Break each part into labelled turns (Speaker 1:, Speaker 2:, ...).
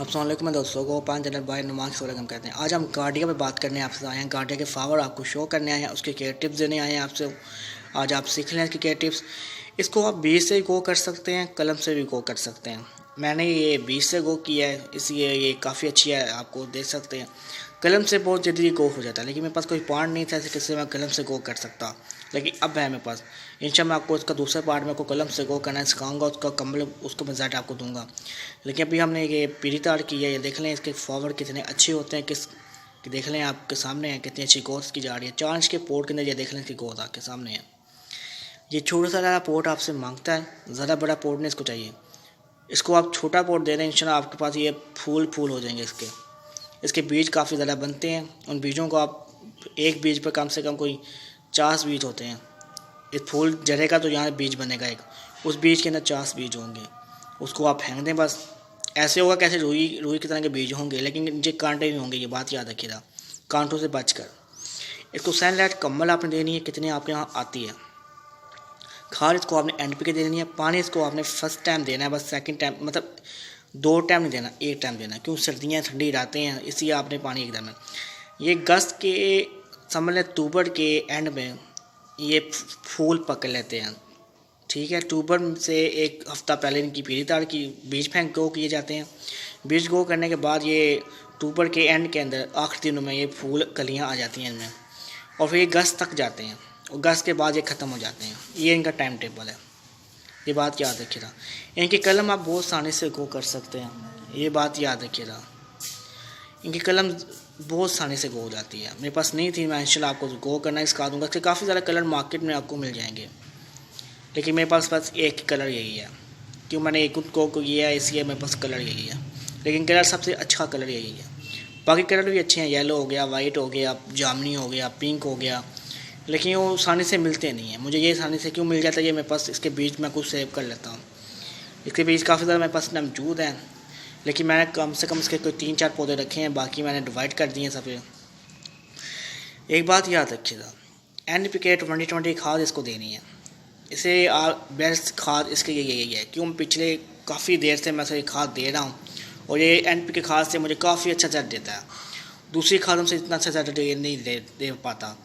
Speaker 1: अस्सलाम वालेकुम दोस्तों को पान जनरल बाय नुमान सोलगम कहते हैं। आज हम गार्डिया पे बात करने आपसे आए हैं। गार्डिया के फ्लावर आपको शो करने आए हैं, उसके केयर टिप्स देने आए हैं आपसे। आज आप सीख लें इसकी केयर टिप्स। इसको आप बीज से गो कर सकते हैं, कलम से भी गो कर सकते हैं। मैंने ये बीज से गो किया है, इसलिए ये काफ़ी अच्छी है, आपको देख सकते हैं। कलम से बहुत जल्दी गो हो जाता है, लेकिन मेरे पास कोई पार्ट नहीं था जिससे मैं कलम से गो कर सकता, लेकिन अब है मेरे पास। इंशाल्लाह मैं आपको इसका दूसरा पार्ट में को कलम से गो करना सिखाऊंगा, उसका कम्बल उसको मैं ज़्यादा आपको दूंगा। लेकिन अभी हमने ये पीली तार की है, ये देख लें इसके फ्लावर कितने अच्छे होते हैं, देख लें आपके सामने है कितनी अच्छी ग्रोथ की जा रही है। 4 इंच के पोर्ट के अंदर ये देख लें इसकी ग्रोथ आपके सामने है। ये छोटा सा पोर्ट आपसे मांगता है, ज़्यादा बड़ा पोर्ट नहीं इसको चाहिए। इसको आप छोटा पोर्ट दे दें, इंशाल्लाह आपके पास ये फूल हो जाएंगे। इसके बीज काफ़ी ज़्यादा बनते हैं। उन बीजों को आप एक बीज पर कम से कम कोई 50 बीज होते हैं। ये फूल जड़ेगा तो यहाँ बीज बनेगा एक, उस बीज के अंदर 50 बीज होंगे। उसको आप फेंक दें बस। ऐसे होगा कैसे रुई की तरह के बीज होंगे, लेकिन नीचे कांटे भी होंगे, ये बात याद रखिएगा, कांटों से बचकर। इसको सनलाइट कम्बल आपने देनी है, कितने आपके यहाँ आती है। खाद इसको आपने NPK देनी है। पानी इसको आपने फर्स्ट टाइम देना है बस, सेकंड टाइम मतलब 2 टाइम नहीं देना, 1 टाइम देना, क्यों सर्दियाँ ठंडी रहते हैं, इसलिए आपने पानी एकदम है। ये अगस्त के समझ लें अक्टूबर के एंड में ये फूल पकड़ लेते हैं, ठीक है। अक्टूबर से 1 हफ्ता पहले इनकी पीली तार की बीज फेंक गो किए जाते हैं। बीज गो करने के बाद ये अक्टूबर के एंड के अंदर आखिरी दिनों में ये फूल कलियाँ आ जाती हैं इनमें, और फिर ये अगस्त तक जाते हैं, और अगस्त के बाद ये ख़त्म हो जाते हैं। ये इनका टाइम टेबल है, ये बात याद रखिएगा। इनकी कलम आप बहुत आसानी से गो कर सकते हैं, ये बात याद रखिएगा। इनकी कलम बहुत आसानी से गो हो जाती है। मेरे पास नहीं थी, मैं इंशाल्लाह आपको गो करना सिखा दूँगा। इसके काफ़ी ज़्यादा कलर मार्केट में आपको मिल जाएंगे, लेकिन मेरे पास बस एक ही कलर यही है, क्यों मैंने एक को किया है इसलिए मेरे पास कलर यही है। लेकिन कलर सबसे अच्छा कलर यही है। बाकी कलर भी अच्छे हैं, येलो हो गया, वाइट हो गया, जामनी हो गया, पिंक हो गया, लेकिन वो आसानी से मिलते नहीं हैं। मुझे ये आसानी से क्यों मिल जाता है, ये मेरे पास इसके बीज मैं कुछ सेव कर लेता हूँ। इसके बीज काफ़ी ज़्यादा मेरे पास मौजूद हैं, लेकिन मैंने कम से कम इसके कोई 3-4 पौधे रखे हैं, बाकी मैंने डिवाइड कर दिए हैं सब। एक बात याद रखिएगा, NPK 2020 खाद इसको देनी है। इसे बेस्ट खाद इसके यही है, क्यों पिछले काफ़ी देर से मैं इसे खाद दे रहा हूँ, और ये NPK खाद से मुझे काफ़ी अच्छा रिजल्ट देता है। दूसरी खादों से इतना अच्छा रिजल्ट नहीं दे पाता,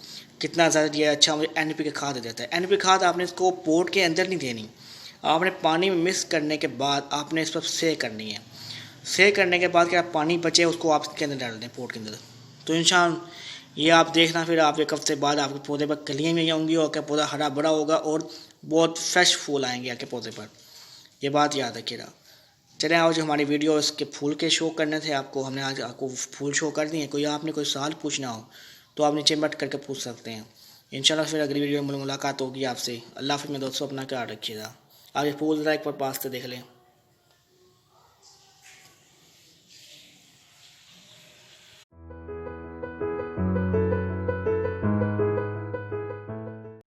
Speaker 1: कितना ज़्यादा ये अच्छा मुझे NPK खाद देता है। NPK खाद आपने इसको पोर्ट के अंदर नहीं देनी, आपने पानी में मिक्स करने के बाद आपने इस पर से करनी है। से करने के बाद क्या पानी बचे उसको आप इसके अंदर डाल दें, पोर्ट के अंदर। तो इंशाल्लाह ये आप देखना, फिर आप 1 हफ्ते बाद आपके पौधे पर कलियाँ भी होंगी, और क्या पौधा हरा भरा होगा, और बहुत फ्रेश फूल आएंगे आपके पौधे पर। ये बात याद रखिएगा। चलें, आज हमारी वीडियो इसके फूल के शो करने थे आपको, हमने आज आपको फूल शो कर दिए। कोई आपने कोई सवाल पूछना हो तो आप नीचे मट करके पूछ सकते हैं। इंशाल्लाह फिर अगली वीडियो में मुलाकात होगी आपसे। अल्लाह हाफ़िज़ में दोस्तों, अपना ख्याल रखिएगा। आप ये फूल ज़रा एक बार पास से देख लें।